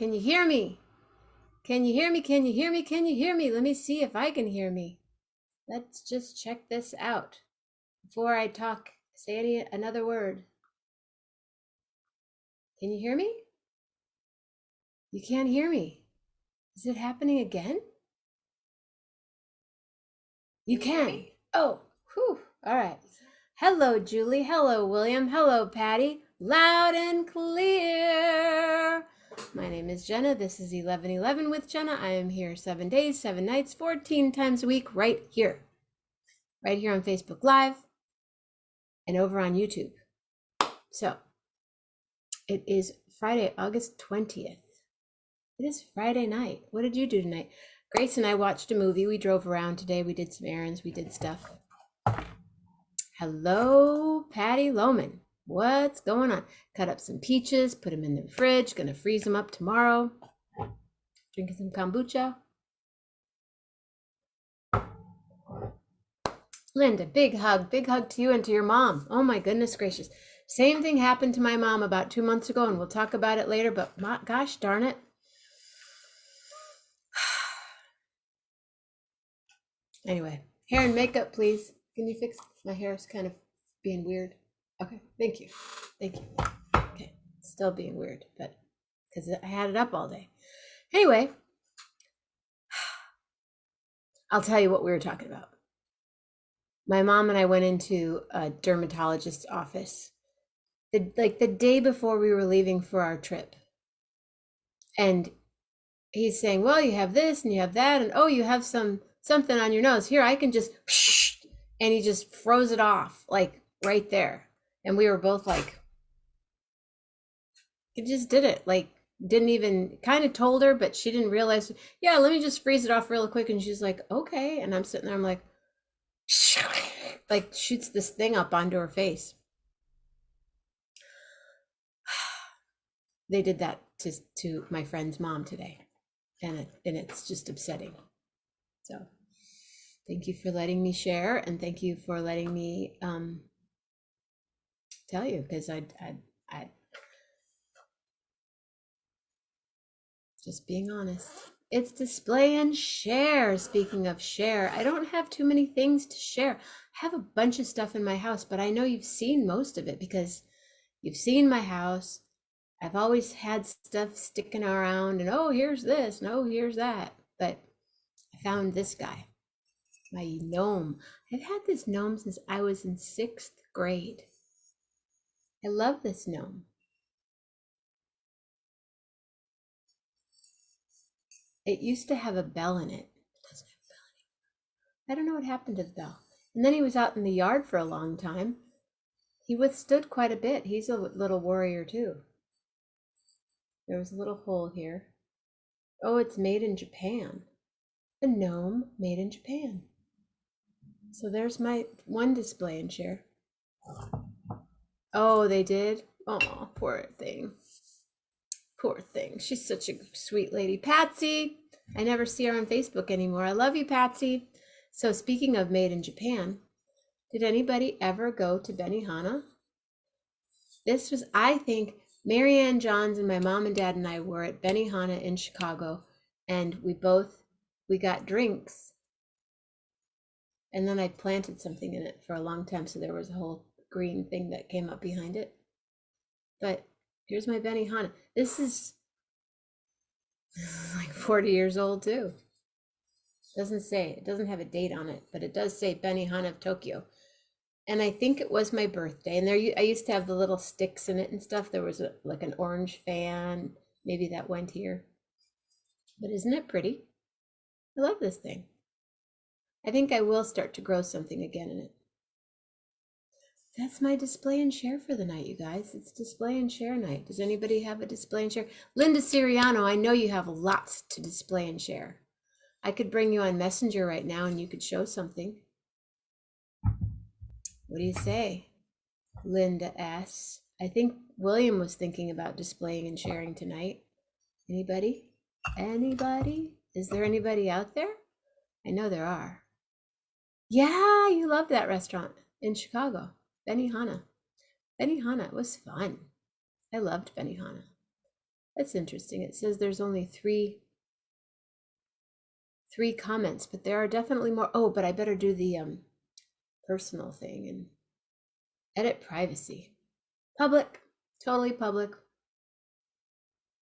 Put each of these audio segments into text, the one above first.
Can you hear me? Can you hear me? Can you hear me? Can you hear me? Let me see if I can hear me. Let's just check this out before I talk. Say another word. Can you hear me? You can't hear me. Is it happening again? You can. Oh, whew. All right. Hello, Julie. Hello, William. Hello, Patty. Loud and clear. My name is Jenna. This is 11:11 with Jenna. I am here 7 days, 7 nights, 14 times a week, right here on Facebook Live and over on YouTube. So it is Friday, August 20th. It is Friday night. What did you do tonight? Grace and I watched a movie. We drove around today. We did some errands. We did stuff. Hello, Patti Lowman. What's going on? Cut up some peaches, put them in the fridge. Gonna freeze them up tomorrow. Drinking some kombucha. Linda, big hug to you and to your mom. Oh my goodness gracious. Same thing happened to my mom about 2 months ago, and we'll talk about it later, but gosh darn it. Anyway, hair and makeup, please. Can you fix my hair? Is kind of being weird. Okay, thank you. Thank you. Okay, still being weird, but because I had it up all day. Anyway, I'll tell you what we were talking about. My mom and I went into a dermatologist's office the day before we were leaving for our trip. And he's saying, well, you have this and you have that, and oh, you have something on your nose. Here, I can just, and he just froze it off, like right there. And we were both like, he just did it, like didn't even, kind of told her, but she didn't realize, yeah, let me just freeze it off real quick. And she's like, okay. And I'm sitting there, I'm like shoots this thing up onto her face. They did that to my friend's mom today, and it's just upsetting. So thank you for letting me share, and thank you for letting me tell you, because I just being honest. It's display and share. Speaking of share, I don't have too many things to share. I have a bunch of stuff in my house, but I know you've seen most of it because you've seen my house. I've always had stuff sticking around, and oh, here's this, and oh, here's that. But I found this guy, my gnome. I've had this gnome since I was in 6th grade. I love this gnome. It used to have a bell in it. It doesn't have a bell anymore. I don't know what happened to the bell. And then he was out in the yard for a long time. He withstood quite a bit. He's a little warrior too. There was a little hole here. Oh, it's made in Japan. A gnome made in Japan. So there's my one display and share. Oh, they did? Oh, poor thing. Poor thing. She's such a sweet lady. Patsy! I never see her on Facebook anymore. I love you, Patsy. So speaking of made in Japan, did anybody ever go to Benihana? This was, I think, Marianne Johns and my mom and dad and I were at Benihana in Chicago, and we got drinks, and then I planted something in it for a long time, so there was a whole green thing that came up behind it. But here's my Benihana. This is like 40 years old too. It doesn't have a date on it, but it does say Benihana of Tokyo. And I think it was my birthday, and I used to have the little sticks in it and stuff. There was like an orange fan, maybe that went here. But isn't it pretty? I love this thing. I think I will start to grow something again in it. That's my display and share for the night, you guys. It's display and share night. Does anybody have a display and share? Linda Siriano, I know you have lots to display and share. I could bring you on Messenger right now and you could show something. What do you say? Linda S. I think William was thinking about displaying and sharing tonight. Anybody? Anybody? Is there anybody out there? I know there are. Yeah, you love that restaurant in Chicago. Benihana. Benihana, it was fun. I loved Benihana. That's interesting. It says there's only three comments, but there are definitely more. Oh, but I better do the personal thing and edit privacy. Public, totally public.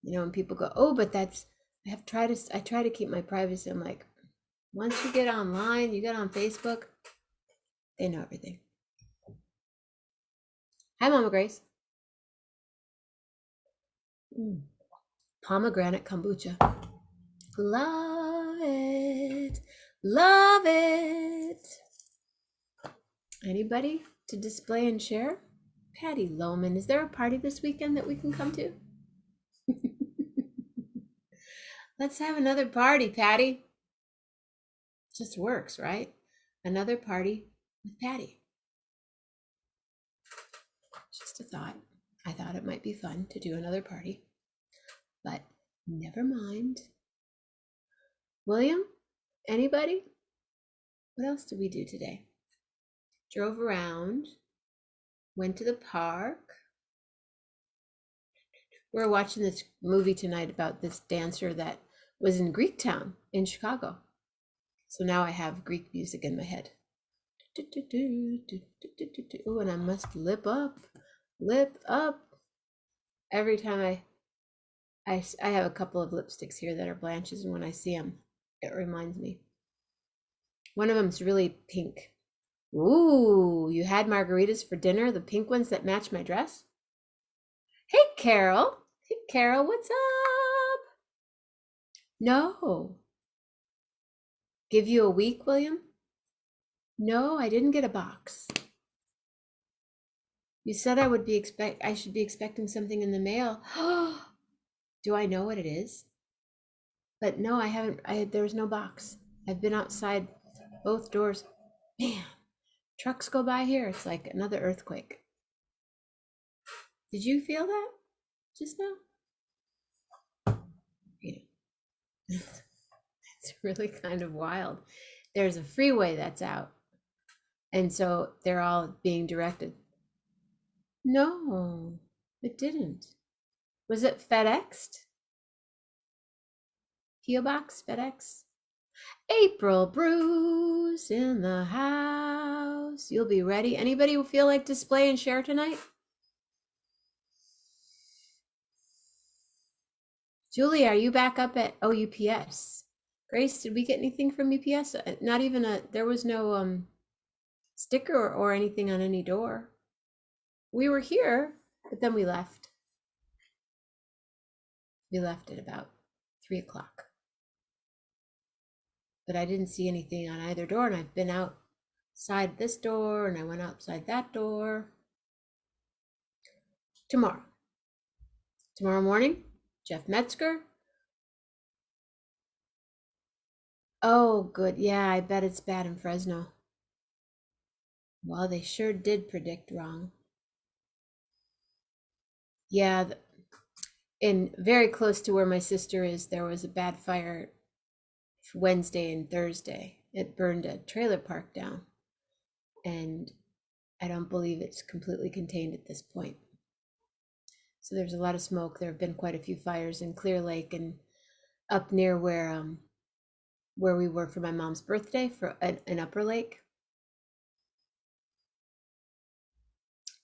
You know, when people go, oh, but that's I try to keep my privacy. I'm like, once you get online, you get on Facebook, they know everything. Hi, Mama Grace. Pomegranate kombucha. Love it. Love it. Anybody to display and share? Patti Lowman, is there a party this weekend that we can come to? Let's have another party, Patti. Just works, right? Another party with Patti. Just a thought. I thought it might be fun to do another party, but never mind. William, anybody? What else did we do today? Drove around, went to the park. We're watching this movie tonight about this dancer that was in Greektown in Chicago. So now I have Greek music in my head. Oh, and I must lip up. Every time I have a couple of lipsticks here that are Blanche's, and when I see them, it reminds me. One of them's really pink. Ooh, you had margaritas for dinner, the pink ones that match my dress? Hey, Carol. Hey, Carol, what's up? No. Give you a week, William? No, I didn't get a box. You said I should be expecting something in the mail. Do I know what it is? But no, I haven't. There's no box. I've been outside both doors. Man, trucks go by here. It's like another earthquake. Did you feel that just now? It's really kind of wild. There's a freeway that's out, and so they're all being directed. No, it didn't. Was it FedExed? PO Box, FedEx? April Brews in the house. You'll be ready. Anybody feel like display and share tonight? Julie, are you back up at UPS? Grace, did we get anything from UPS? Not even there was no sticker or anything on any door. We were here, but then we left. We left at about 3 o'clock. But I didn't see anything on either door, and I've been outside this door, and I went outside that door. Tomorrow morning, Jeff Metzger. Oh, good. Yeah, I bet it's bad in Fresno. Well, they sure did predict wrong. Yeah, and very close to where my sister is, there was a bad fire Wednesday and Thursday. It burned a trailer park down, and I don't believe it's completely contained at this point. So there's a lot of smoke. There have been quite a few fires in Clear Lake and up near where we were for my mom's birthday for an Upper Lake.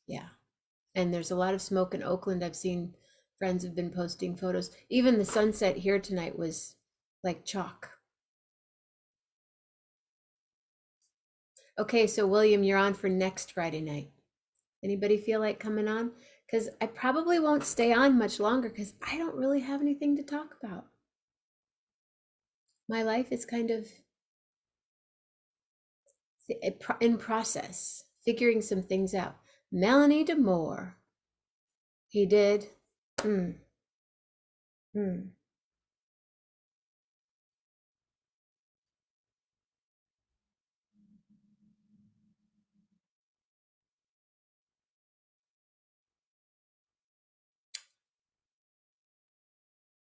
Yeah, and there's a lot of smoke in Oakland. I've seen friends have been posting photos. Even the sunset here tonight was like chalk. Okay, so William, you're on for next Friday night. Anybody feel like coming on? Because I probably won't stay on much longer because I don't really have anything to talk about. My life is kind of in process, figuring some things out. Melanie DeMore. He did.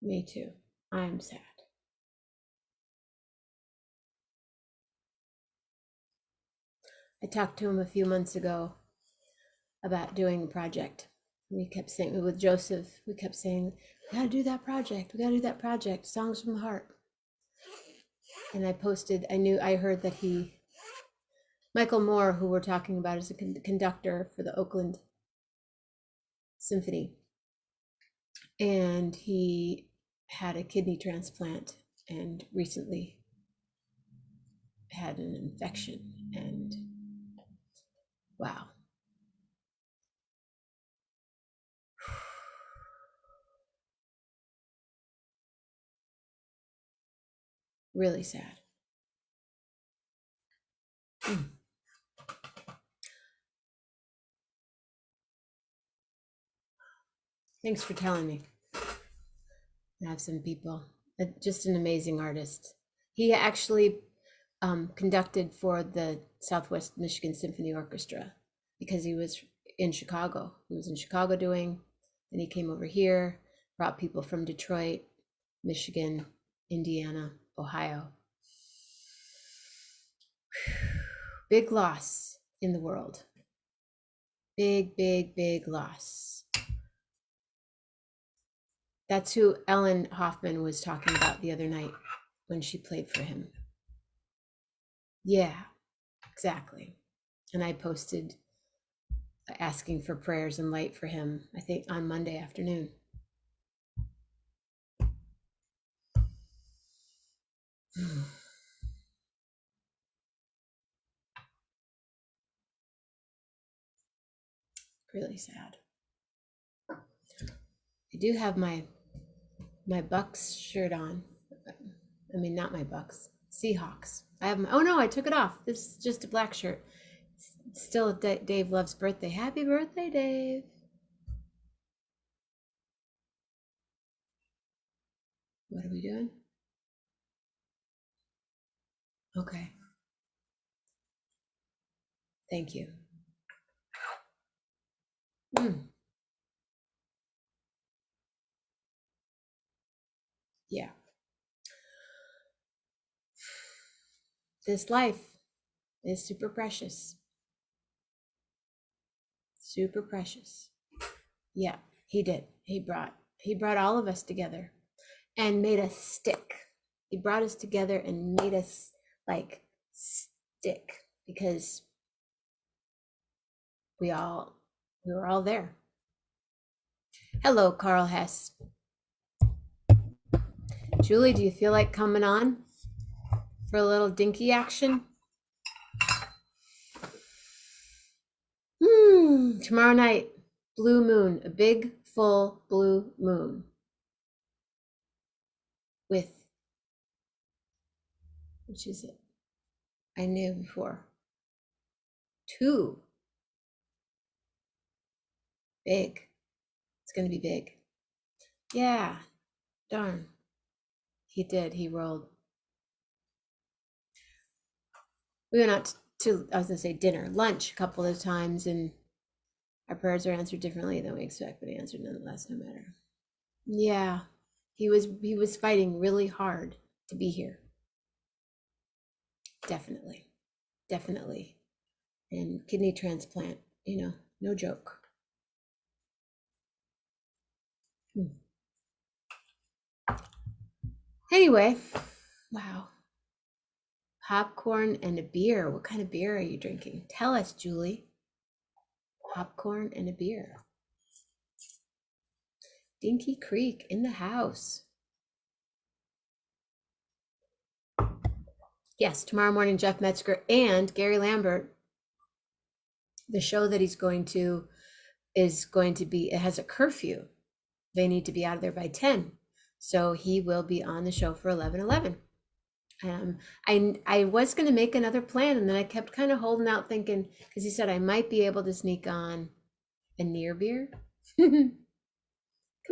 Me too. I'm sad. I talked to him a few months ago about doing a project We kept saying with Joseph, we kept saying, we gotta do that project. We gotta do that project. Songs from the Heart. And I posted, I heard that Michael Moore, who we're talking about, is a conductor for the Oakland Symphony. And he had a kidney transplant and recently had an infection. And wow. Really sad. Thanks for telling me. I have some people, just an amazing artist. He actually conducted for the Southwest Michigan Symphony Orchestra because he was in Chicago. He was in Chicago doing, and he came over here, brought people from Detroit, Michigan, Indiana, Ohio. Big loss in the world. Big, big, big loss. That's who Ellen Hoffman was talking about the other night when she played for him. Yeah, exactly. And I posted asking for prayers and light for him, I think on Monday afternoon. Really sad. I do have my Bucks shirt on. I mean, not my Bucks, Seahawks. I have oh no, I took it off. This is just a black shirt. It's still Dave Love's birthday. Happy birthday, Dave. What are we doing? Okay. Thank you. Yeah. This life is super precious. Super precious. Yeah, he did. He brought all of us together and made us stick. He brought us together and made us like stick because we were all there. Hello, Carl Hess. Julie, do you feel like coming on for a little dinky action? Tomorrow night, blue moon, a big full blue moon with, which is it? I knew before. 2. Big. It's going to be big. Yeah. Darn. He did. He rolled. We went out to, I was going to say dinner, lunch a couple of times, and our prayers are answered differently than we expect, but he answered nonetheless, no matter. Yeah. He was fighting really hard to be here. Definitely. Definitely. And kidney transplant, no joke. Anyway, wow. Popcorn and a beer. What kind of beer are you drinking? Tell us, Julie. Popcorn and a beer. Dinky Creek in the house. Yes, tomorrow morning, Jeff Metzger and Gary Lambert. The show that he's going to is going to be, it has a curfew. They need to be out of there by 10. So he will be on the show for 11:11. I was going to make another plan, and then I kept kind of holding out thinking, because he said I might be able to sneak on a near beer. Come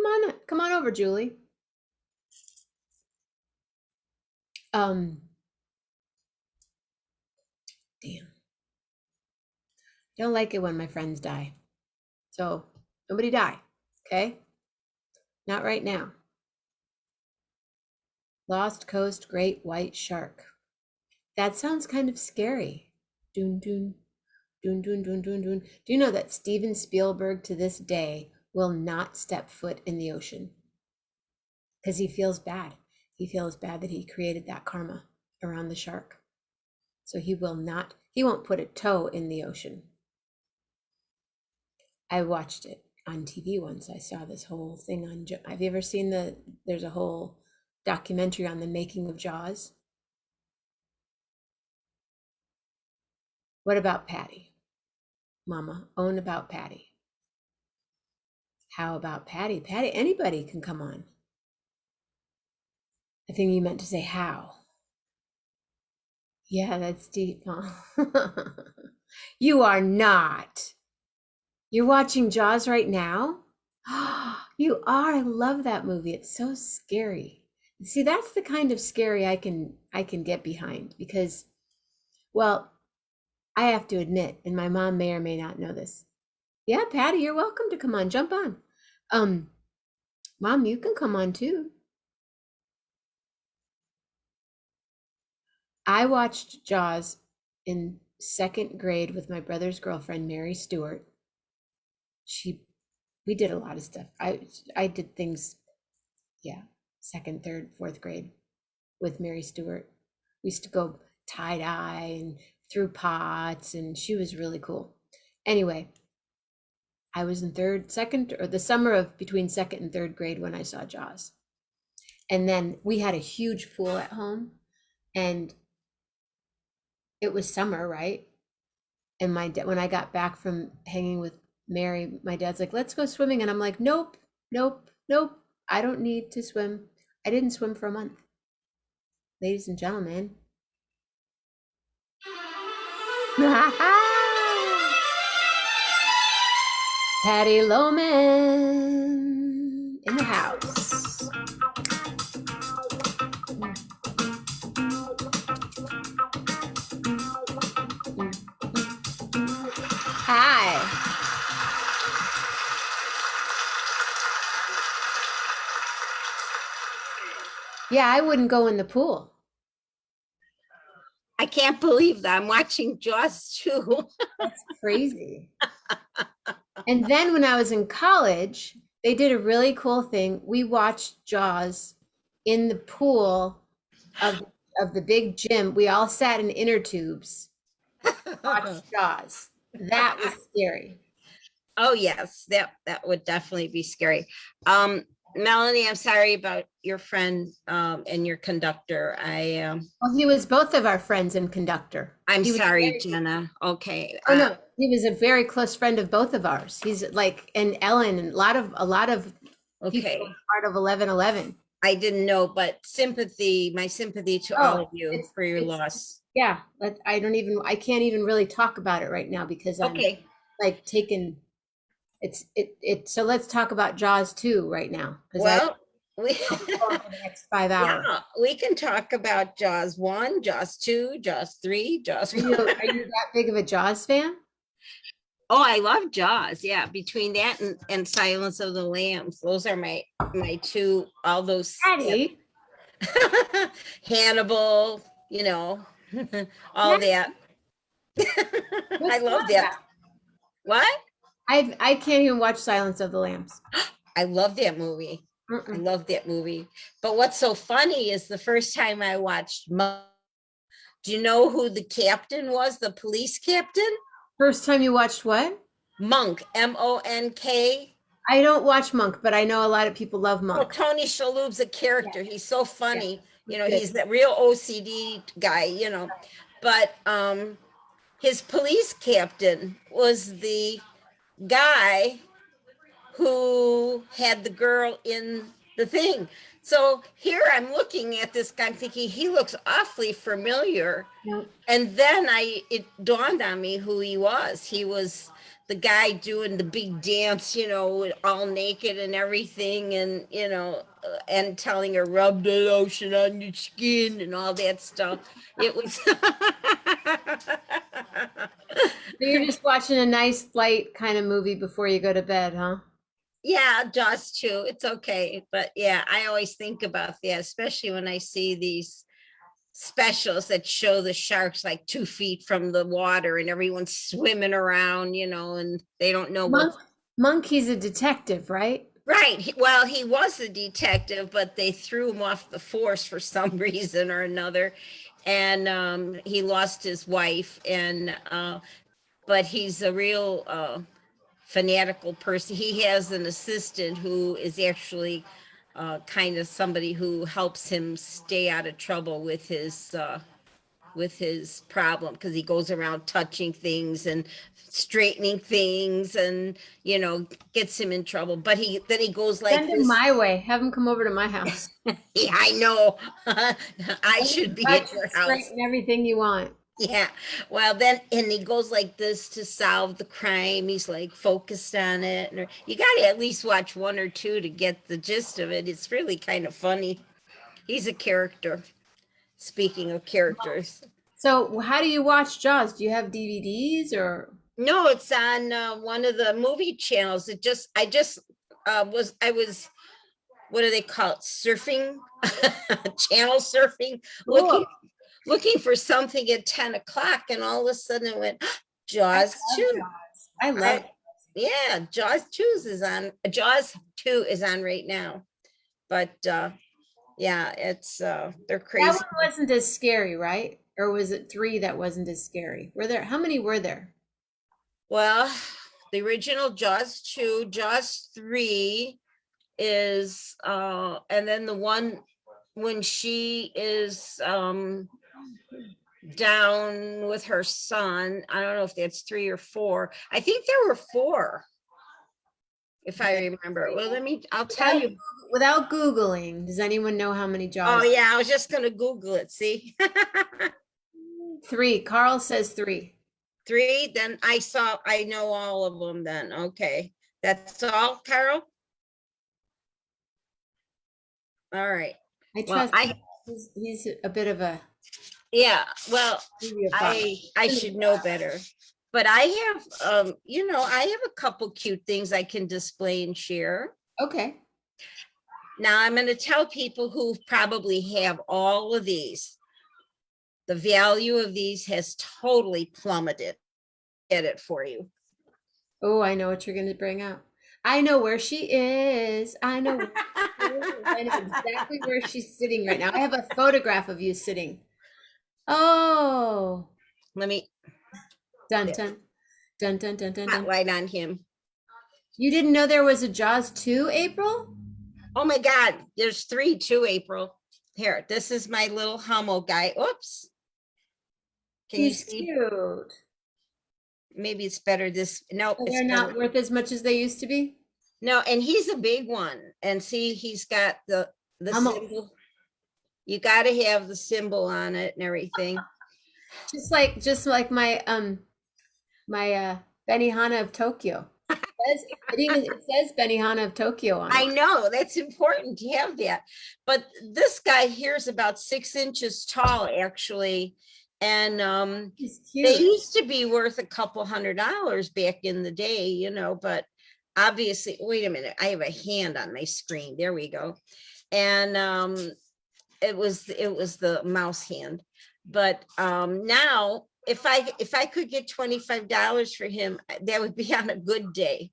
on over, Julie. Damn. Don't like it when my friends die. So nobody die, okay? Not right now. Lost Coast Great White Shark. That sounds kind of scary. Doon, doon, doon, doon, doon, doon, doon. Do you know that Steven Spielberg to this day will not step foot in the ocean because he feels bad. He feels bad that he created that karma around the shark. So he won't put a toe in the ocean. I watched it on TV once. I saw this whole thing on, have you ever seen there's a whole documentary on the making of Jaws? What about Patti? Mama, own about Patti. How about Patti? Patti, anybody can come on. I think you meant to say how. Yeah, that's deep, huh? You are not. You're watching Jaws right now? You are. I love that movie. It's so scary. See, that's the kind of scary I can get behind because, well, I have to admit, and my mom may or may not know this. Yeah, Patti, you're welcome to come on. Jump on. Mom, you can come on too. I watched Jaws in second grade with my brother's girlfriend, Mary Stewart. We did a lot of stuff. I did things, yeah, second, third, fourth grade with Mary Stewart. We used to go tie dye and through pots, and she was really cool. Anyway, I was in the summer of between second and third grade when I saw Jaws. And then we had a huge pool at home, and it was summer, right? And when I got back from hanging with Mary, my dad's like, let's go swimming. And I'm like, nope, nope, nope. I don't need to swim. I didn't swim for a month. Ladies and gentlemen. Patti Lowman in the house. Hi. Yeah, I wouldn't go in the pool. I can't believe that. I'm watching Jaws too. That's crazy. And then when I was in college, they did a really cool thing. We watched Jaws in the pool of the big gym. We all sat in inner tubes, watched Jaws. That was scary. Oh yes, that would definitely be scary. Melanie, I'm sorry about your friend and your conductor. Well, he was both of our friends and conductor. I'm sorry, Jenna. Okay. Oh no, he was a very close friend of both of ours. He's like, and Ellen, and a lot of okay. people part of 1111. I didn't know, but my sympathy to all of you for your loss. Yeah, but I can't even really talk about it right now because I'm like taking so let's talk about Jaws 2 right now. Well, the next 5 hours. Yeah, we can talk about Jaws 1, Jaws 2, Jaws 3, Jaws 4. Are you that big of a Jaws fan? Oh, I love Jaws. Yeah, between that and Silence of the Lambs, those are my two. All those. Patti. Hannibal, all that. I love that. What? I can't even watch Silence of the Lambs. I love that movie. I love that movie. But what's so funny is the first time I watched Monk, do you know who the captain was, the police captain? First time you watched what? Monk, M-O-N-K. I don't watch Monk, but I know a lot of people love Monk. Oh, Tony Shalhoub's a character. Yeah. He's so funny. Yeah. He's that real OCD guy, But his police captain was the guy who had the girl in the thing. So here I'm looking at this guy, I'm thinking he looks awfully familiar. Yep. And then it dawned on me who he was. He was the guy doing the big dance, all naked and everything, and and telling her rub the lotion on your skin and all that stuff. It was. So you're just watching a nice light kind of movie before you go to bed, huh? Yeah, Jaws too. It's okay. But yeah, I always think about that, especially when I see these specials that show the sharks like 2 feet from the water and everyone's swimming around, and they don't know Monkey's a detective, right? Right. Well, he was a detective, but they threw him off the force for some reason or another. And he lost his wife. And, but he's a real fanatical person. He has an assistant who is actually kind of somebody who helps him stay out of trouble with his problem, because he goes around touching things and straightening things and gets him in trouble. But he goes like Send him this. my way. Have him come over to my house. Yeah, I know. I I should can be touch at and your house. straighten everything you want. Yeah. Well, then, and he goes like this to solve the crime. He's like focused on it. And you got to at least watch one or two to get the gist of it. It's really kind of funny. He's a character. Speaking of characters. So, how do you watch Jaws? Do you have DVDs or? No, it's on one of the movie channels. I was, what do they call it? Surfing, channel surfing, Cool. looking for something at 10 o'clock. And all of a sudden it went, I Jaws love 2. Jaws. I love. Yeah, Jaws 2 is on right now. But yeah, it's they're That crazy. one wasn't as scary, right? Or was it three that wasn't as scary? Were there, how many were there? Well, the original Jaws 2, Jaws 3 is and then the one when she is down with her son. I don't know if that's 3 or 4. I think there were 4, if I remember. Well, I'll tell you. Without Googling, does anyone know how many Oh Jaws? yeah, I was just gonna Google it. See. Three. Carl says three. 3, then I know all of them then. Okay. That's all, Carol? All right. I Well, trust he's a bit of a yeah, well, bibliophile. I should know better. But I have I have a couple cute things I can display and share. Okay. Now I'm going to tell people who probably have all of these. The value of these has totally plummeted. Get it for you. Oh, I know what you're going to bring up. I know where she is. I know where she is. I know exactly where she's sitting right now. I have a photograph of you sitting. Oh, Let me dun dun dun dun dun dun dun. spotlight on him. You didn't know there was a Jaws 2, April? Oh my God, there's 3 too, April. Here, this is my little Hummel guy. Oops. Can you He's see? cute. Maybe it's better this. No, So it's they're not better. worth as much as they used to be? No, and he's a big one. And see, he's got the Hummel. symbol. You got to have the symbol on it and everything. Just like my Benihana of Tokyo. It says Benihana of Tokyo on I it. know that's important to have that. But this guy here is about 6 inches tall, actually. And He's they cute. used to be worth a couple $100 back in the day, but obviously, wait a minute, I have a hand on my screen. There we go. And it was the mouse hand. But now if I could get $25 for him, that would be on a good day,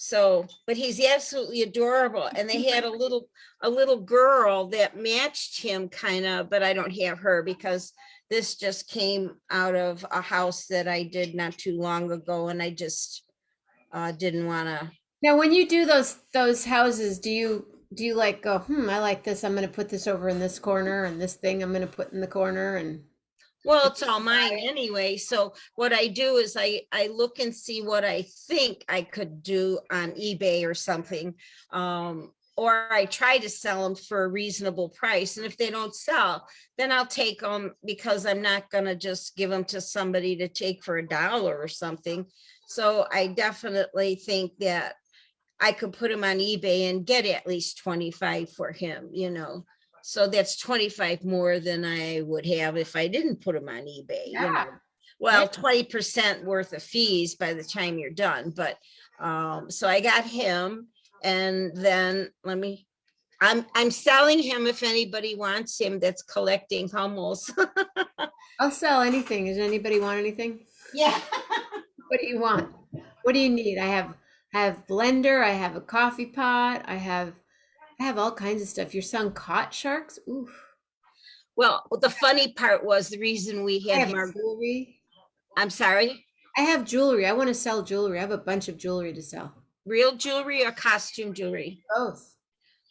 so, but he's absolutely adorable. And they had a little girl that matched him kind of, but I don't have her because this just came out of a house that I did not too long ago, and I just didn't want to. Now, when you do those houses, do you like go, I like this. I'm going to put this over in this corner, and this thing I'm going to put in the corner, and Well, it's all mine anyway. So what I do is I look and see what I think I could do on eBay or something. Or I try to sell them for a reasonable price. And if they don't sell, then I'll take them, because I'm not going to just give them to somebody to take for $1 or something. So I definitely think that I could put him on eBay and get at least 25 for him, So that's 25 more than I would have if I didn't put them on eBay, Well, 20% worth of fees by the time you're done. But so I got him, and then I'm selling him if anybody wants him that's collecting Hummels. I'll sell anything. Does anybody want anything? Yeah. What do you want? What do you need? I have blender, I have a coffee pot, I have all kinds of stuff. Your son caught sharks? Oof. Well, the funny part was the reason we I had have jewelry. I'm sorry, I have jewelry. I want to sell jewelry. I have a bunch of jewelry to sell. real jewelry or costume jewelry? Both.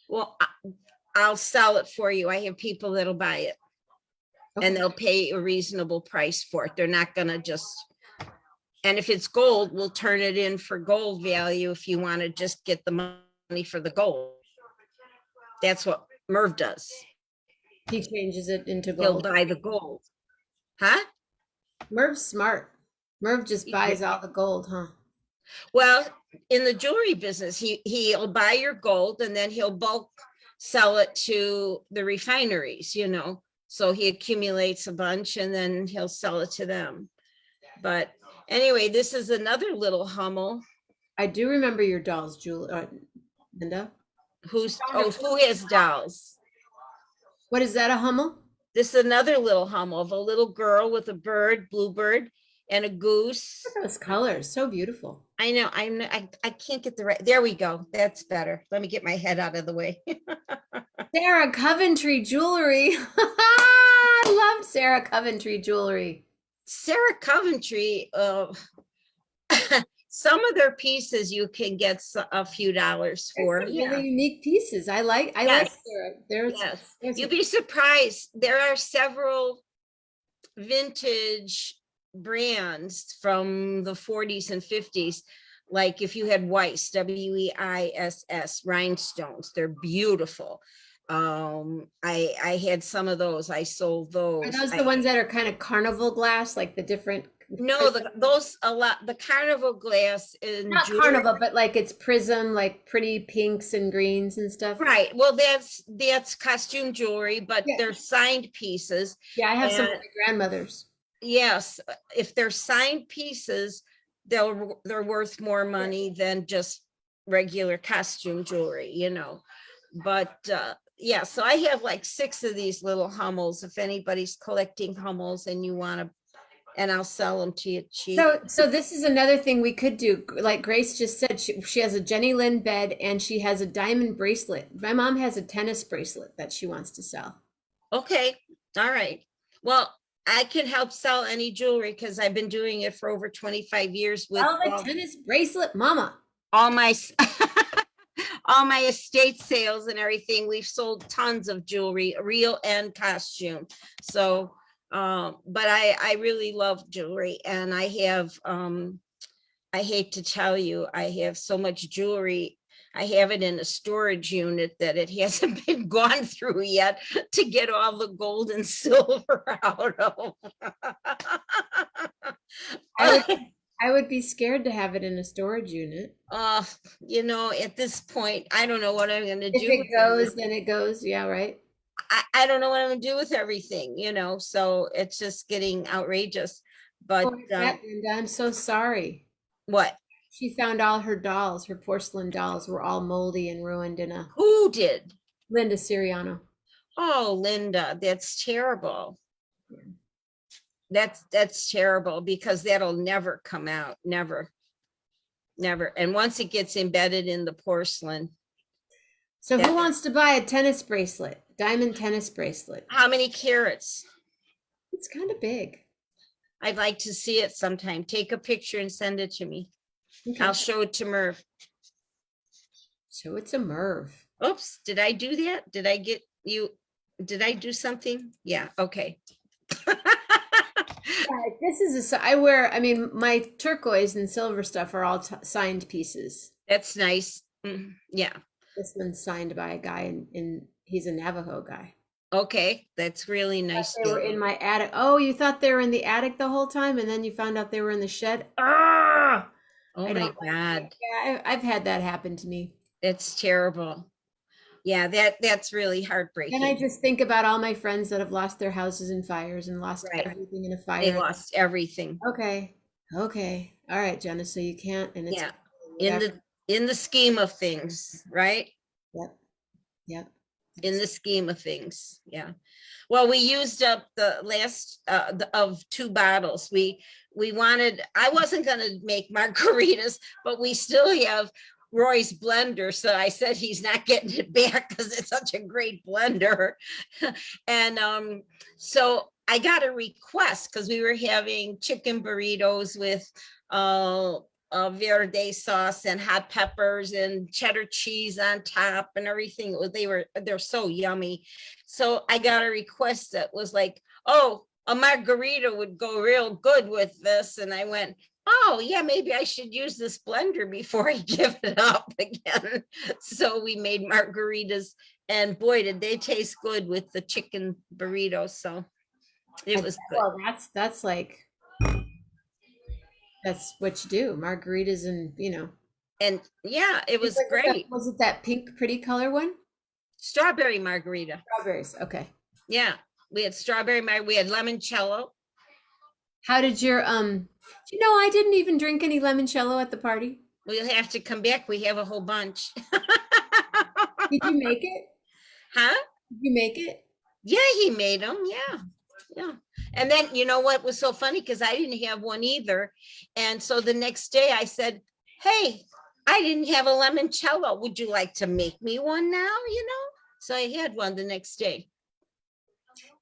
Well, I'll sell it for you. I have people that'll buy it and Okay. they'll pay a reasonable price for it. They're not gonna just, and if it's gold, we'll turn it in for gold value if you want to just get the money for the gold. That's what Merv does. He changes it into He'll gold. buy the gold. Huh? Merv's smart. Merv just buys all the gold, huh? Well, in the jewelry business, he'll buy your gold and then he'll bulk sell it to the refineries, you know. So he accumulates a bunch and then he'll sell it to them. But anyway, this is another little Hummel. I do remember your dolls, Linda. Who has dolls? What is that, a Hummel? This is another little Hummel of a little girl with a bird, bluebird, and a goose. Look at those colors, so beautiful. I know. I can't get the right. There we go. That's better. Let me get my head out of the way. Sarah Coventry jewelry. I love Sarah Coventry jewelry. Sarah Coventry, some of their pieces you can get a few dollars for. Really unique pieces. I like Sarah. Yes. You'd be surprised. There are several vintage brands from the 40s and 50s. Like if you had Weiss, Weiss, rhinestones, they're beautiful. I had some of those. I sold those. Are those the ones that are kind of carnival glass, like the different? No, the carnival glass in not carnival, but like it's prism, like pretty pinks and greens and stuff. Right. Well, that's costume jewelry, but they're signed pieces. Yeah, I have some of my grandmother's. Yes, if they're signed pieces, they're worth more money than just regular costume jewelry, you know. But yeah, so I have like 6 of these little Hummels. If anybody's collecting Hummels and you want to, and I'll sell them to you cheap. So this is another thing we could do. Like Grace just said, she has a Jenny Lynn bed and she has a diamond bracelet. My mom has a tennis bracelet that she wants to sell. Okay. All right. Well, I can help sell any jewelry because I've been doing it for over 25 years with the tennis bracelet, mama. All my all my estate sales and everything. We've sold tons of jewelry, real and costume. So but I really love jewelry, and I have I hate to tell you, I have so much jewelry. I have it in a storage unit that it hasn't been gone through yet to get all the gold and silver out of. I would be scared to have it in a storage unit. You know, at this point, I don't know what I'm going to do. If it goes, then it goes. Yeah, right. I don't know what I'm going to do with everything, you know, so it's just getting outrageous. But Linda, I'm so sorry. What? She found all her dolls, her porcelain dolls were all moldy and ruined in a. Who did? Linda Siriano. Oh, Linda, that's terrible. That's terrible because that'll never come out. Never. And once it gets embedded in the porcelain. So who wants to buy a tennis bracelet? Diamond tennis bracelet. How many carats? It's kind of big. I'd like to see it sometime. Take a picture and send it to me. Okay. I'll show it to Merv. Show it to Merv. Oops, did I do that? Did I get you? Did I do something? Yeah, okay. This is I mean, my turquoise and silver stuff are all signed pieces. That's nice. Yeah. This one's signed by a guy he's a Navajo guy. Okay, that's really nice. They were in my attic. Oh, you thought they were in the attic the whole time, and then you found out they were in the shed? Ah! Oh my God. Yeah, I've had that happen to me. It's terrible. Yeah, that's really heartbreaking. And I just think about all my friends that have lost their houses in fires and lost everything in a fire. They lost everything. Okay. All right, Jenna. So you can't, and it's in the scheme of things, right? Yep. in the scheme of things. Yeah. Well, we used up the last of 2 bottles. We wanted, I wasn't going to make margaritas, but we still have Roy's blender. So I said he's not getting it back because it's such a great blender. And so I got a request because we were having chicken burritos with verde sauce and hot peppers and cheddar cheese on top and everything. They're so yummy. So I got a request that was like, oh, a margarita would go real good with this. And I went, oh yeah, maybe I should use this blender before I give it up again. So we made margaritas, and boy, did they taste good with the chicken burrito. So it was good. Well, that's like, that's what you do, margaritas, and And yeah, it was Was it great. was it that pink pretty color one? Strawberry margarita. Strawberries. Okay. Yeah, we had strawberry margarita. We had limoncello. How did your I didn't even drink any limoncello at the party. We'll have to come back. We have a whole bunch. Did you make it? Huh? Did you make it? Yeah, he made them. Yeah. Yeah. And then you know what was so funny, because I didn't have one either. And so the next day I said, hey, I didn't have a limoncello. Would you like to make me one now? So I had one the next day.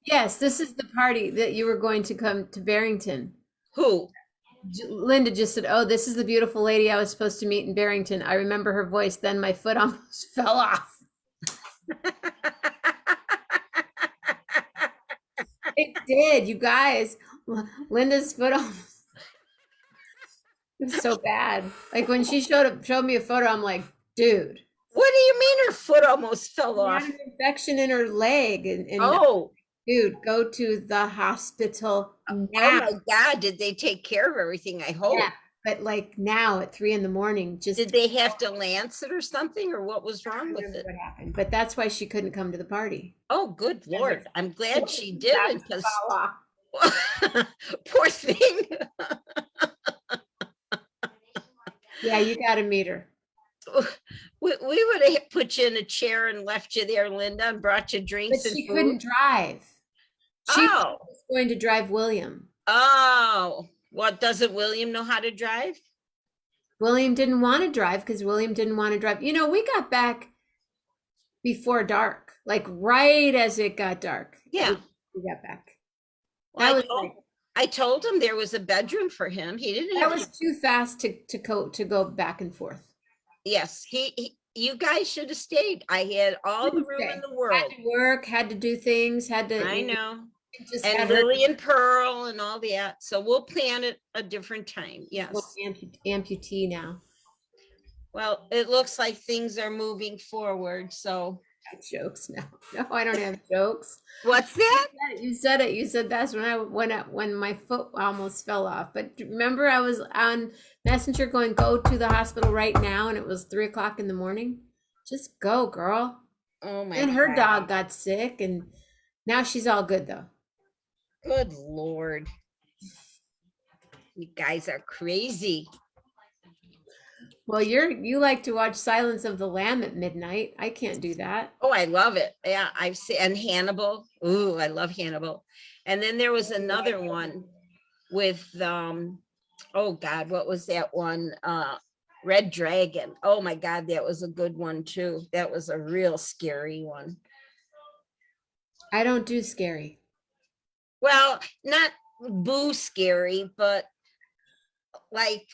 Yes, this is the party that you were going to come to Barrington. Who? Linda just said, oh, this is the beautiful lady I was supposed to meet in Barrington. I remember her voice. Then my foot almost fell off. It did, you guys. Linda's foot almost, it was so bad. Like when she showed me a photo, I'm like, dude. What do you mean her foot almost fell She off? had an infection in her leg, and Oh, dude, go to the hospital now. oh my God, did they take care of everything? I hope. Yeah, but like now at 3 a.m, just Did they have to lance it or something, or what was wrong with it? what happened. But that's why she couldn't come to the party. Oh, good Lord. I'm glad she did it, because Voila. poor thing. Yeah, you got to meet her. We would have put you in a chair and left you there, Linda, and brought you But drinks and she food. couldn't drive. She Oh, was going to drive William. oh, what, doesn't William know how to drive? William didn't want to drive because William didn't want to drive. We got back before dark, like right as it got dark. Yeah. We got back. Well, That was I told him there was a bedroom for him. He didn't that have was too fast to go back and forth. Yes, you guys should have stayed. I had all the room in the Had world. to work, had to do things, had to. I know. Just And had her Lily and Pearl and all that. So we'll plan it a different time. Yes. amputee now. Well, it looks like things are moving forward. So I have jokes now. No, I don't have jokes. what's that? You said it. You said that's when my foot almost fell off. But remember, I was on Messenger going, go to the hospital right now, and it was 3 o'clock in the morning. Just go, girl. Oh my And her God. dog got sick, and now she's all good though. Good Lord. You guys are crazy. Well, you like to watch Silence of the Lamb at midnight. I can't do that. Oh, I love it. Yeah, I've seen, and Hannibal. Ooh, I love Hannibal. And then there was another one with oh God, what was that one? Red Dragon. Oh my God, that was a good one too. That was a real scary one. I don't do scary. Well, not boo scary, but like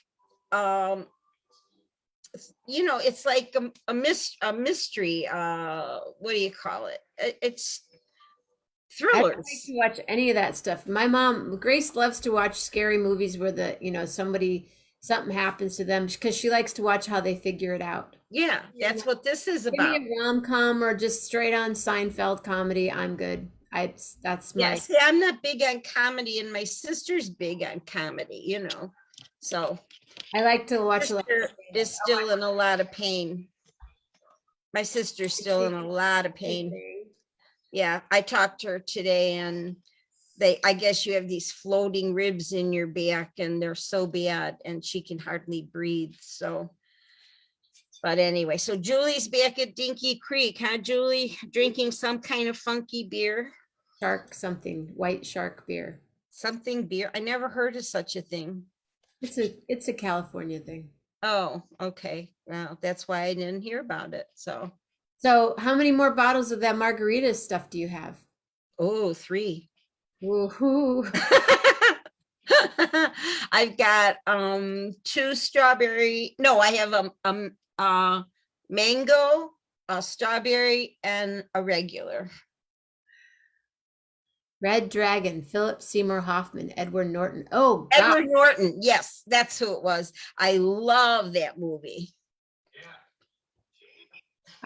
it's like a mystery. What do you call it? It's I don't like thrillers. to watch any of that stuff. My mom, Grace, loves to watch scary movies where something happens to them because she likes to watch how they figure it out. Yeah, that's what this is Give about. me a rom-com or just straight on Seinfeld comedy. I'm good. That's my. Yeah, see, I'm not big on comedy, and my sister's big on comedy, So I like to watch. sister is still in a lot of pain. My sister's still in a lot of pain. Yeah, I talked to her today, and I guess you have these floating ribs in your back, and they're so bad, and she can hardly breathe. So, But anyway, so Julie's back at Dinky Creek, huh, Julie? Drinking some kind of funky beer, Shark something, white shark beer. something beer. I never heard of such a thing. It's a California thing. Oh, okay. Well, that's why I didn't hear about it. So, So how many more bottles of that margarita stuff do you have? oh, 3. Woohoo. I've got 2 strawberry. No, I have mango, a strawberry, and a regular. Red Dragon, Philip Seymour Hoffman, Edward Norton. Oh God. Edward Norton. Yes, that's who it was. I love that movie.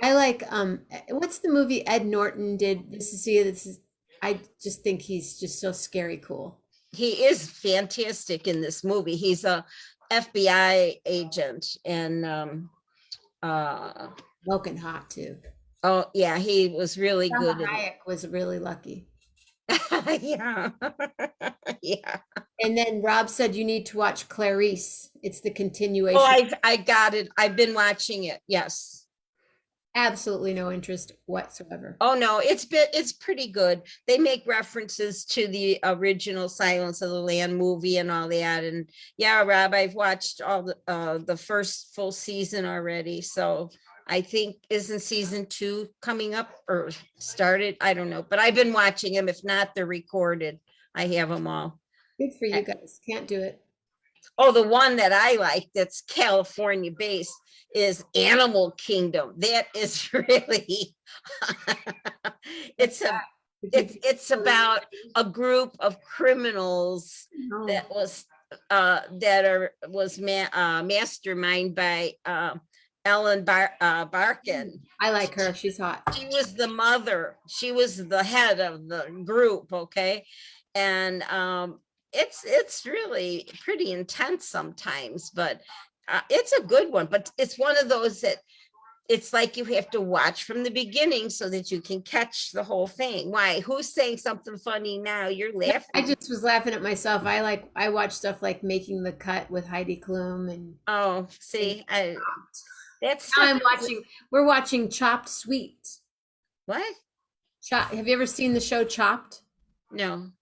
I like what's the movie Ed Norton did? I just think he's just so scary cool. He is fantastic in this movie. He's a FBI agent, and Smoking hot too. oh yeah, he was really Salma good. Hayek was really lucky. Yeah. Yeah. And then Rob said you need to watch Clarice. It's the continuation. Oh, I got it. I've been watching it. Yes. Absolutely no interest whatsoever. Oh no, it's pretty good. They make references to the original Silence of the Lamb movie and all that. And yeah, Rob, I've watched all the first full season already. So I think isn't season 2 coming up or started? I don't know, but I've been watching them. If not, they're recorded. I have them all. Good for you guys. Can't do it. Oh, the one that I like that's California based is Animal Kingdom. That is really it's about a group of criminals that was mastermind by Ellen Barkin. I like her. She's hot. She was the mother. She was the head of the group. Okay, and it's really pretty intense sometimes, but it's a good one. But it's one of those that it's like you have to watch from the beginning so that you can catch the whole thing. Why? Who's saying something funny now? You're laughing. I just was laughing at myself. I watch stuff like Making the Cut with Heidi Klum and Oh, see, that's now we're watching Chopped Sweet. What? Have you ever seen the show Chopped? No.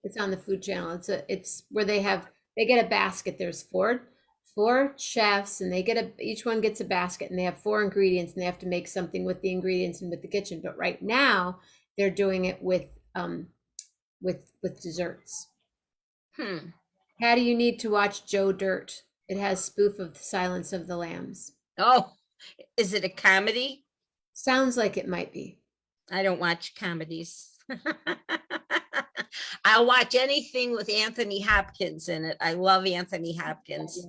It's on the Food Channel. It's where they get a basket. There's four chefs, and each one gets a basket, and they have 4 ingredients, and they have to make something with the ingredients and with the kitchen. But right now, they're doing it with desserts. How do you need to watch Joe Dirt? It has spoof of the Silence of the Lambs. Oh, is it a comedy? Sounds like it might be. I don't watch comedies. I'll watch anything with Anthony Hopkins in it. I love Anthony Hopkins.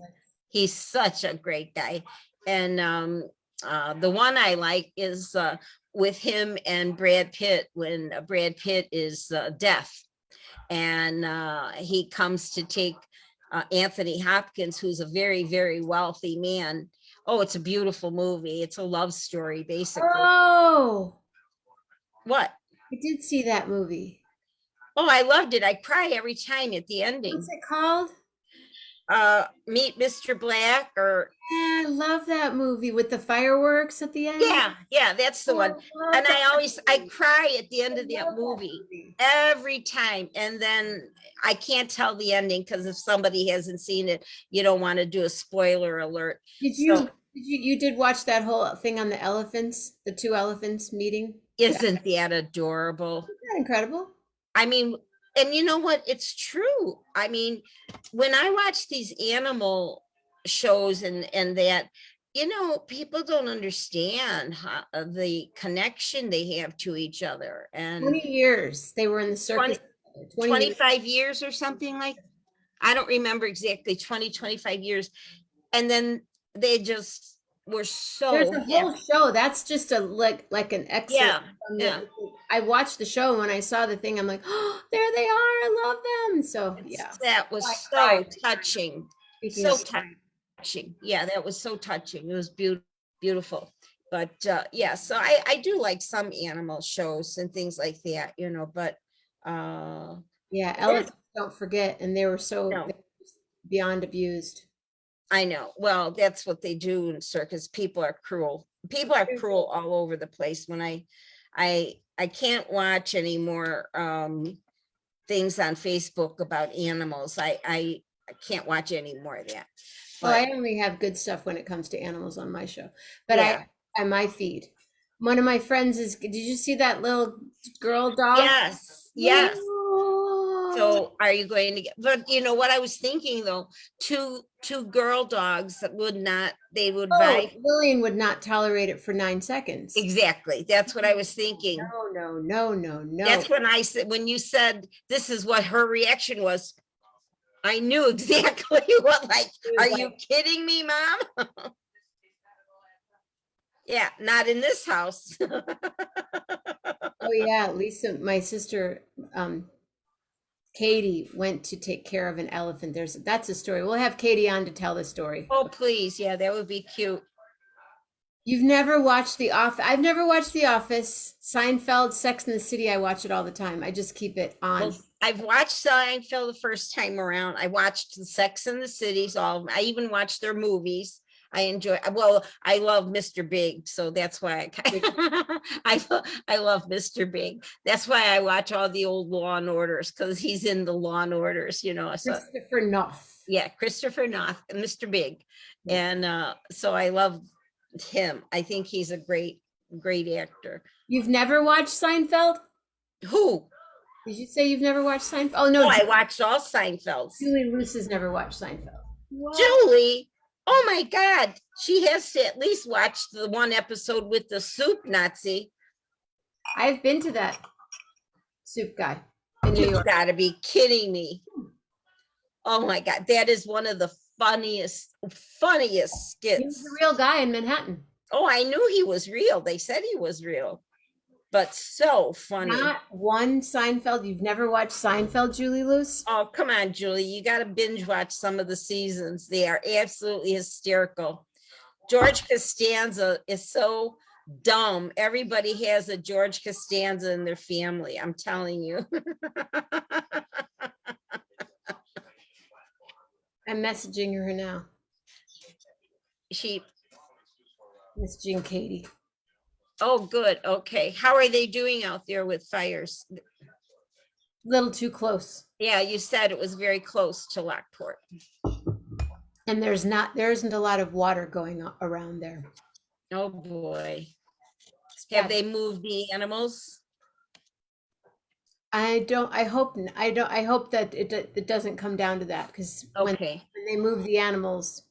He's such a great guy. And the one I like is with him and Brad Pitt, when Brad Pitt is deaf. And he comes to take Anthony Hopkins, who's a very, very wealthy man. Oh, it's a beautiful movie. It's a love story, basically. Oh, what? I did see that movie. Oh, I loved it. I cry every time at the ending. What's it called? Meet Mr. Black, or yeah, I love that movie with the fireworks at the end. Yeah, that's the one. And I cry at the end of that movie every time. And then I can't tell the ending because if somebody hasn't seen it, you don't want to do a spoiler alert. You did watch that whole thing on the elephants, the 2 elephants meeting? Isn't that adorable? Isn't that incredible? I mean, and you know what? It's true. I mean, when I watch these animal shows and that, people don't understand the connection they have to each other. And 20 years they were in the circus. 25 years or something like, I don't remember exactly, 25 years. And then they just were so there's a whole show that's just like an excerpt. Yeah. I watched the show, and when I saw the thing, I'm like, oh, there they are. I love them. So yeah, that was so touching. So touching. Yeah, that was so touching. It was beautiful. But yeah, so I do like some animal shows and things like that, but yeah, elephants don't forget, and they were so beyond abused. I know. Well, that's what they do in circus. People are cruel. People are cruel all over the place. When I can't watch any more things on Facebook about animals. I can't watch any more of that. Well, I But only have good stuff when it comes to animals on my show, but yeah, on my feed. One of my friends is, did you see that little girl dog? yes, yes. Oh, So are you going to get, but you know what I was thinking though, two girl dogs that would not, they would oh, vibe. Lillian would not tolerate it for 9 seconds. Exactly. That's what I was thinking. No, no, no, no, no. That's when I said, when you said this is what her reaction was, I knew exactly what, like, She are was you like, kidding me, mom? Yeah, not in this house. oh yeah, Lisa, my sister, Katie went to take care of an elephant. That's a story. We'll have Katie on to tell the story. Oh, please. Yeah, that would be cute. You've never watched The Office? I've never watched The Office. Seinfeld, Sex and the City, I watch it all the time. I just keep it on. Well, I've watched Seinfeld the first time around. I watched the Sex and the Cities, all of them. I even watched their movies. I enjoy, well, I love Mr. Big, so that's why I love Mr. Big. That's why I watch all the old Law and Orders, because he's in the Law and Orders, you know. So Christopher Noth. yeah, Christopher Noth, Mr. Big. Yeah. And so I love him. I think he's a great actor. You've never watched Seinfeld? Who? Did you say you've never watched Seinfeld? Oh Oh, no, I watched all Seinfelds. Julie Luce has never watched Seinfeld. What? Julie, oh my God, she has to at least watch the one episode with the soup Nazi. I've been to that soup guy in New You've York. got to be kidding me. Oh my God, that is one of the funniest He skits. was a real guy in Manhattan. Oh, I knew he was real. They said he was real, but so funny. Not one Seinfeld. You've never watched Seinfeld, Julie Luce? Oh, come on, Julie. You got to binge watch some of the seasons. They are absolutely hysterical. George Costanza is so dumb. Everybody has a George Costanza in their family. I'm telling you. I'm messaging her now. She, Messaging Katie. oh, good. Okay. How are they doing out there with fires? Little too close. Yeah, you said it was very close to Lockport. And there isn't a lot of water going around there. Oh boy. Have they moved the animals? I hope that it doesn't come down to that, because Okay, when they move the animals,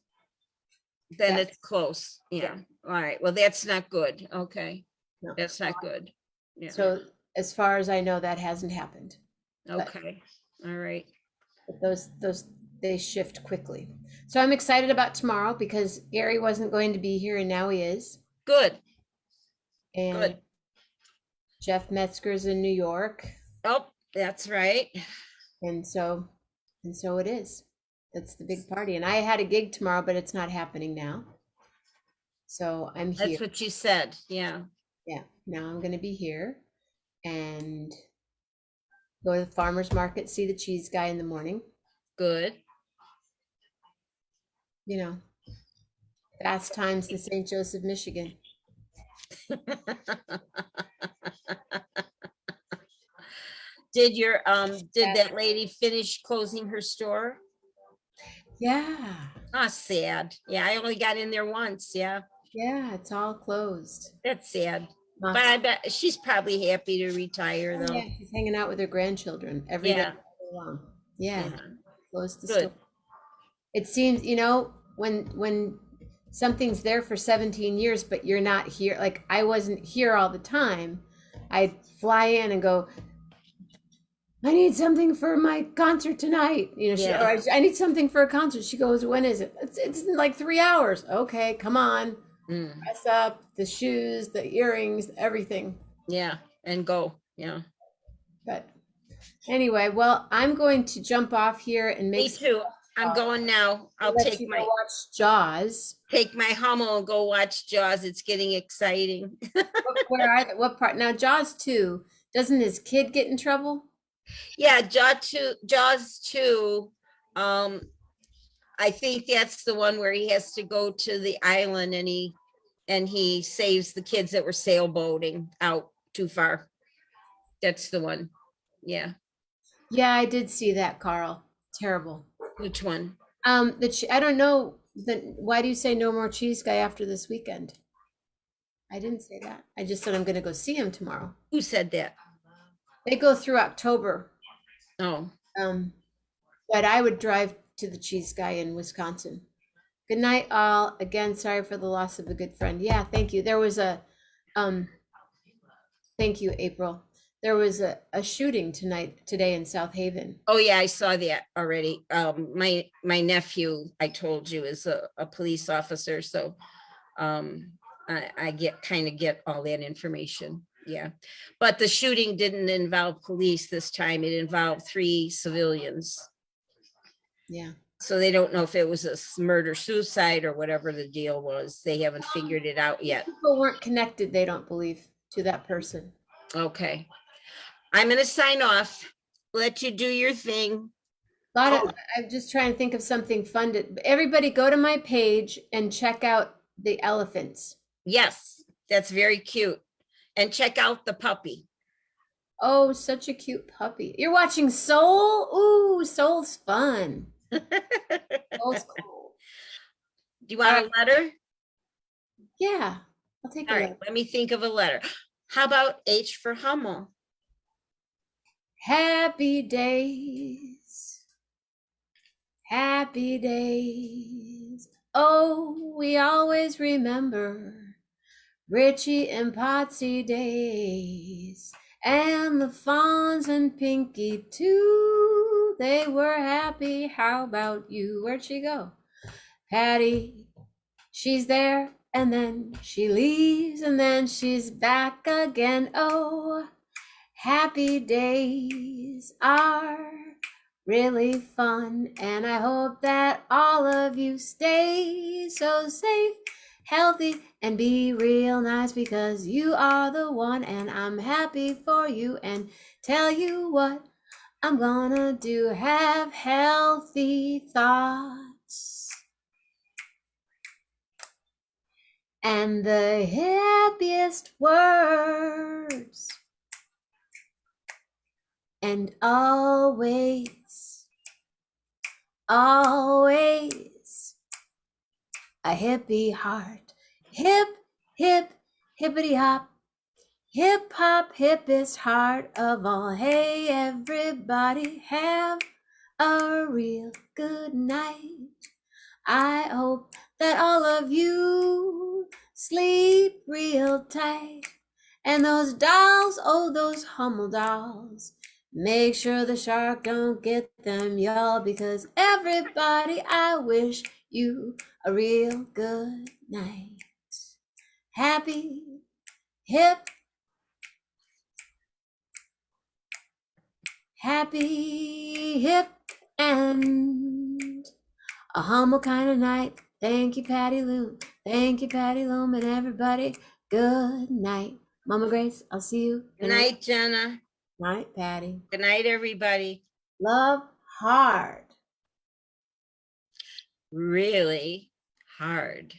then yeah. it's close. Yeah. All right. Well, that's not good. Okay. no. That's not good. Yeah. So as far as I know, that hasn't happened. Okay. All right. But those they shift quickly. So I'm excited about tomorrow because Gary wasn't going to be here and now he is. Good. And Good. Jeff Metzger's in New York. Oh, that's right. And so it is. That's the big party. And I had a gig tomorrow, but it's not happening now. So I'm here. That's what you said. Yeah. Yeah. Now I'm going to be here and go to the farmer's market, see the cheese guy in the morning. Good. You know, fast times in St. Joseph, Michigan. Did that lady finish closing her store? Yeah. Oh, sad. Yeah, I only got in there once. Yeah, Yeah, it's all closed. that's sad. But I bet she's probably happy to retire though. Yeah, she's hanging out with her grandchildren every day Yeah. long. Yeah, Yeah. closed the Good. store. It seems, when something's there for 17 years, but you're not here, like I wasn't here all the time. I'd fly in and go, I need something for my concert tonight. Yeah. I need something for a concert. She goes, when is it? It's in like 3 hours. Okay, come on. Mm, Dress up, the shoes, the earrings, everything. yeah, and go. Yeah. But anyway, well, I'm going to jump off here and Me make too. I'm going now. I'll let take you my go watch Jaws. Hummel and go watch Jaws. It's getting exciting. What part? Now, Jaws 2, doesn't his kid get in trouble? Yeah, Jaws 2. I think that's the one where he has to go to the island and he saves the kids that were sailboating out too far. That's the one. Yeah. Yeah, I did see that, Carl. Terrible. Which one? I don't know. Why do you say no more cheese guy after this weekend? I didn't say that. I just said I'm going to go see him tomorrow. Who said that? They go through October. Oh, But I would drive to the cheese guy in Wisconsin. Good night, all. Again, sorry for the loss of a good friend. Yeah, thank you. There was thank you, April. There was a shooting today in South Haven. oh yeah, I saw that already. My nephew, I told you, is a police officer, so I get all that information. Yeah, but the shooting didn't involve police this time. It involved 3 civilians. Yeah. So they don't know if it was a murder suicide or whatever the deal was. They haven't figured it out yet. People weren't connected, they don't believe, to that person. Okay. I'm going to sign off. Let you do your thing. I'm just trying to think of something fun to. Everybody go to my page and check out the elephants. Yes, that's very cute. And check out the puppy. Oh, such a cute puppy. You're watching Soul? Ooh, Soul's fun. Soul's cool. Do you want a letter? Yeah, I'll take a All letter. right, let me think of a letter. How about H for Hummel? Happy days. Happy days. Oh, we always remember Richie and Potsy days. And the Fawns and Pinky too. They were happy. How about you? Where'd she go? Patty, she's there, and then she leaves, and then she's back again. Oh, happy days are really fun, and I hope that all of you stay so safe, healthy, and be real nice, because you are the one, and I'm happy for you. And tell you what I'm gonna do, have healthy thoughts. And the happiest words, and always, always a hippie heart. Hip, hip, hippity hop. Hip hop, hippest heart of all. Hey, everybody, have a real good night. I hope that all of you sleep real tight. And those dolls, oh, those Hummel dolls, make sure the shark don't get them, y'all, because everybody, I wish you a real good night. Happy, hip, happy, hip, and a humble kind of night. Thank you, Patty Loom. Thank you, Patty Loom, and everybody. Good night. Mama Grace, I'll see you. Good night, Jenna. Night, Patty. Good night, everybody. Love hard. Really hard.